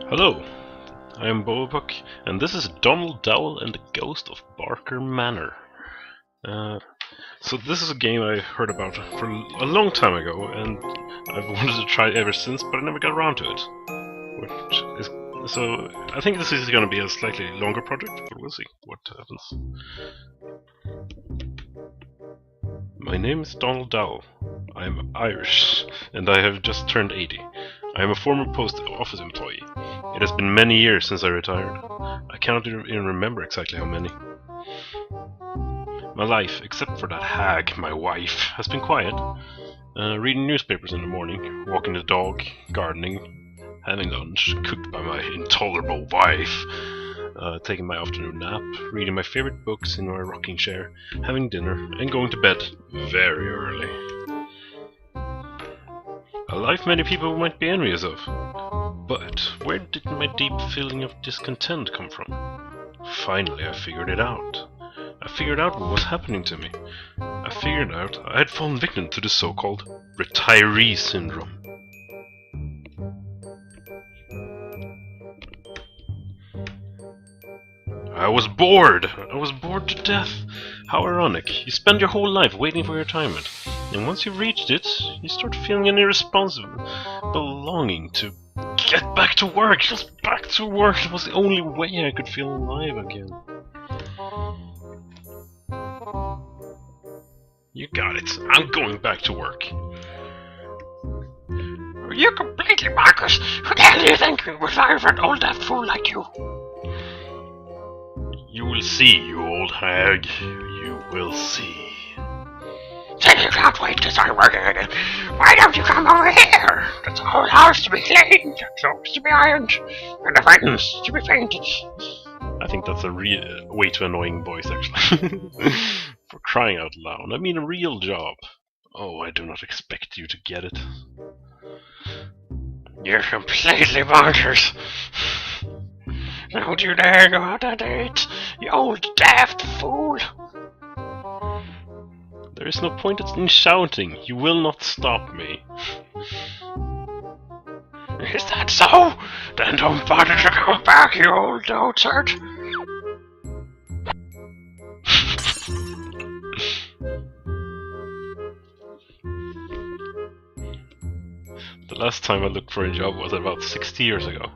Hello, I am Boabuk, and this is Dowell and the Ghost of Barker Manor. So this is a game I heard about for a long time ago, and I've wanted to try it ever since, but I never got around to it. So I think this is going to be a slightly longer project, but we'll see what happens. My name is Donald Dowell. I am Irish, and I have just turned 80. I am a former post office employee. It has been many years since I retired. I cannot even remember exactly how many. My life, except for that hag, my wife, has been quiet. Reading newspapers in the morning, walking the dog, gardening, having lunch cooked by my intolerable wife, taking my afternoon nap, reading my favorite books in my rocking chair, having dinner, and going to bed very early. A life many people might be envious of. But where did my deep feeling of discontent come from? Finally, I figured it out. I figured out what was happening to me. I figured out I had fallen victim to the so-called retiree syndrome. I was bored! I was bored to death! How ironic. You spend your whole life waiting for your retirement, and once you've reached it, you start feeling an irresponsible longing to get back to work! Just back to work! It was the only way I could feel alive again. You got it. I'm going back to work. Are you completely bonkers? Who the hell do you think will retire for an old daft fool like you? You will see, you old hag. You will see. Then you can't wait to start working again. Why don't you come over here? There's a whole house to be cleaned, clothes to be ironed, and a fence to be painted. I think that's a way too annoying voice, actually. For crying out loud. I mean a real job. Oh, I do not expect you to get it. You're completely bonkers. Don't you dare go out that date, you old daft fool. There is no point in shouting. You will not stop me. Is that so? Then don't bother to come back, you old dotard. The last time I looked for a job was about 60 years ago,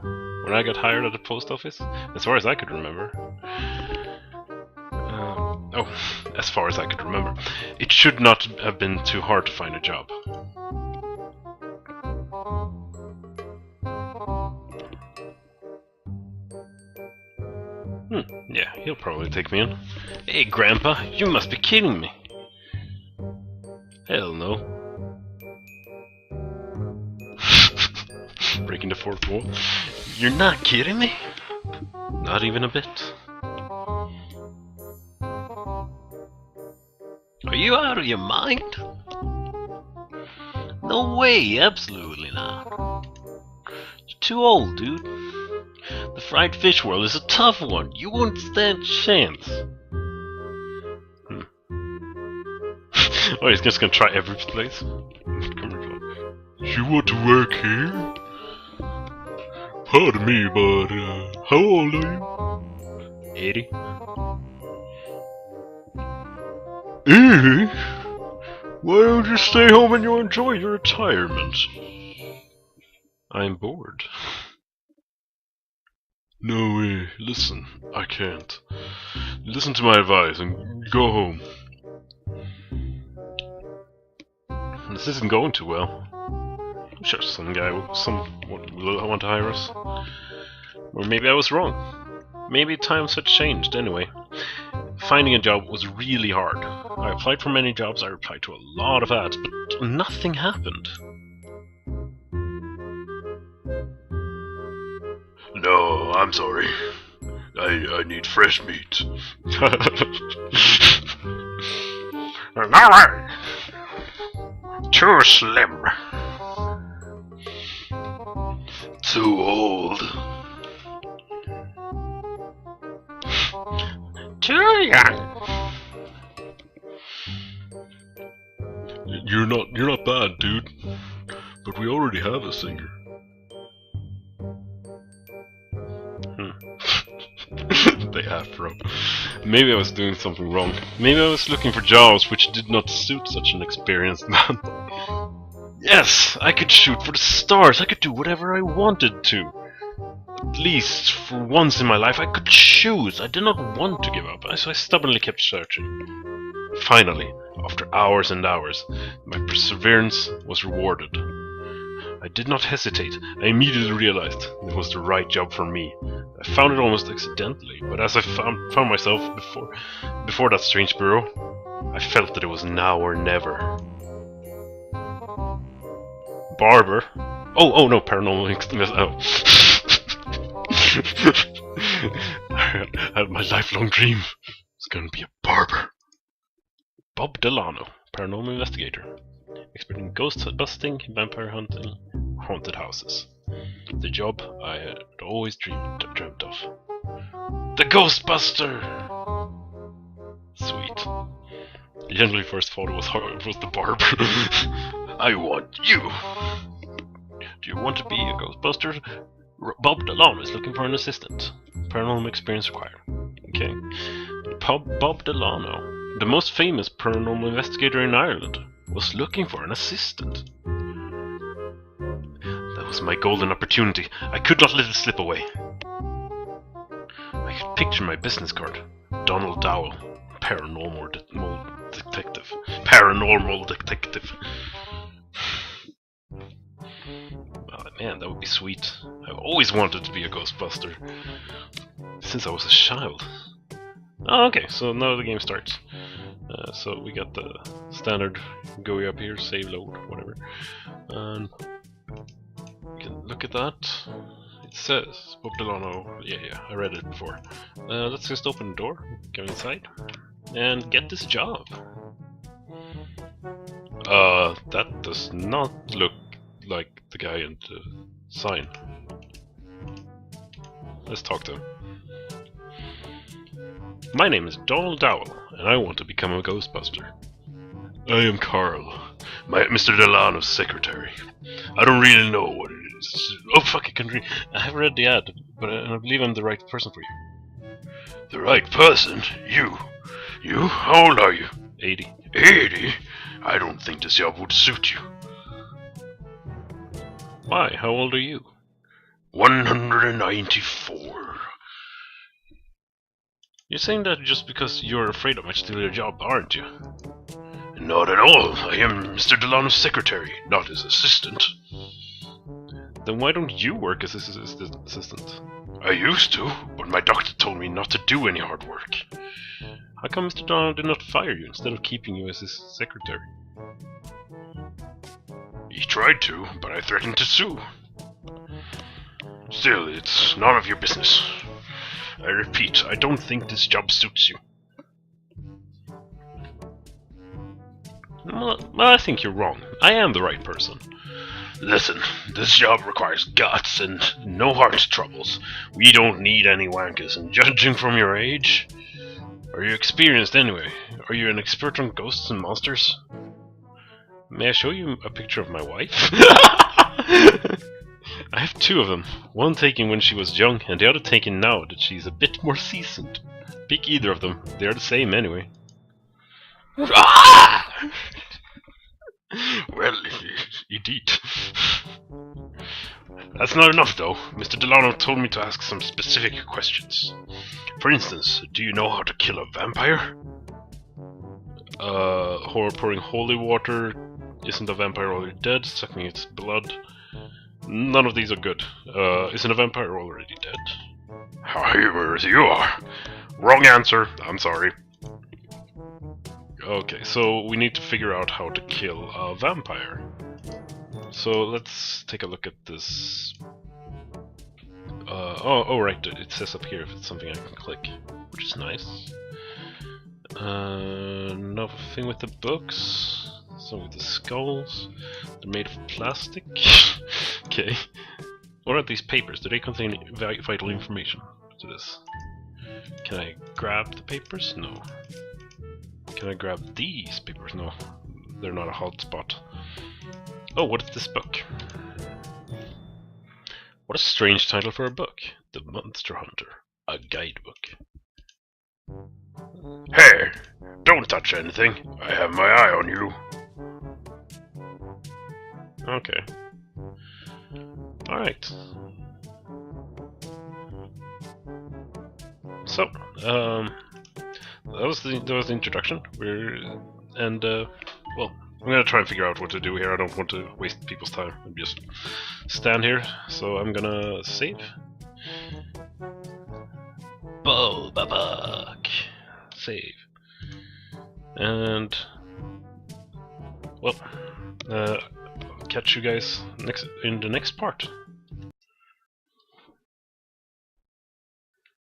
when I got hired at the post office, as far as I could remember. As far as I could remember. It should not have been too hard to find a job. Yeah, he'll probably take me in. Hey, Grandpa, you must be kidding me. Hell no. Breaking the fourth wall. You're not kidding me? Not even a bit. Are you out of your mind? No way, absolutely not. You're too old, dude. The fried fish world is a tough one. You won't stand a chance. Oh, he's just gonna try every place. You want to work here? Pardon me, but how old are you? 80. 80? Why don't you stay home and you enjoy your retirement? I'm bored. No way, listen, I can't. Listen to my advice and go home. This isn't going too well. I'm sure some guy will want to hire us. Or maybe I was wrong. Maybe times had changed anyway. Finding a job was really hard. I applied for many jobs, I replied to a lot of ads, but nothing happened. No, I'm sorry. I need fresh meat. No way. Too slim. Too old. Too young. You're not bad, dude. But we already have a singer. afro. Maybe I was doing something wrong. Maybe I was looking for jobs which did not suit such an experienced man. Yes, I could shoot for the stars. I could do whatever I wanted to. At least for once in my life I could choose. I did not want to give up, so I stubbornly kept searching. Finally, after hours and hours, my perseverance was rewarded. I did not hesitate. I immediately realized it was the right job for me. I found it almost accidentally, but as I found myself before that strange bureau, I felt that it was now or never. Barber? Oh no, paranormal I had my lifelong dream. It's gonna be a barber. Bob Delano, paranormal investigator. Expert in ghost busting, vampire hunting, haunted houses. The job I had always dreamt of. The Ghostbuster! Sweet. I generally first thought it was the barber. I want you! Do you want to be a Ghostbuster? Bob Delano is looking for an assistant. Paranormal experience required. Okay. Bob Delano, the most famous paranormal investigator in Ireland, was looking for an assistant. That was my golden opportunity. I could not let it slip away. I could picture my business card. Donald Dowell, paranormal detective. Paranormal detective. Oh, man, that would be sweet. I've always wanted to be a Ghostbuster since I was a child. Oh, okay, so now the game starts. So we got the standard go up here, save, load, whatever. And you can look at that. It says Bob Delano. Yeah, I read it before. Let's just open the door, go inside, and get this job. That does not look like the guy in the sign. Let's talk to him. My name is Donald Dowell, and I want to become a Ghostbuster. I am Carl, Mr. Delano's secretary. I don't really know what it is. Oh fuck, I have read the ad, but I believe I'm the right person for you. The right person? You? You? How old are you? 80. 80? I don't think this job would suit you. Why? How old are you? 194. You're saying that just because you're afraid I might steal your job, aren't you? Not at all. I am Mr. Delano's secretary, not his assistant. Then why don't you work as his assistant? I used to, but my doctor told me not to do any hard work. How come Mr. Delano did not fire you instead of keeping you as his secretary? He tried to, but I threatened to sue. Still, it's none of your business. I repeat, I don't think this job suits you. Well, I think you're wrong. I am the right person. Listen, this job requires guts and no heart troubles. We don't need any wankers, and judging from your age... Are you experienced anyway? Are you an expert on ghosts and monsters? May I show you a picture of my wife? I have two of them. One taken when she was young, and the other taken now that she's a bit more seasoned. Pick either of them. They are the same anyway. Well, indeed. That's not enough, though. Mr. Delano told me to ask some specific questions. For instance, do you know how to kill a vampire? Horror pouring holy water. Isn't a vampire already dead? Sucking its blood. None of these are good. Isn't a vampire already dead? However, you are. Wrong answer. I'm sorry. Okay, so we need to figure out how to kill a vampire. So let's take a look at this. Oh, right, it says up here if it's something I can click, which is nice. Nothing with the books. Some with the skulls. They're made of plastic. Okay. What are these papers? Do they contain vital information to this? Can I grab the papers? No. Can I grab these papers? No. They're not a hot spot. Oh, what is this book? What a strange title for a book. The Monster Hunter. A guidebook. Hey! Don't touch anything. I have my eye on you. Okay. Alright. So, that was the introduction. Well, I'm gonna try and figure out what to do here. I don't want to waste people's time and just stand here. So I'm gonna save. Buck. Save. And well, catch you guys in the next part.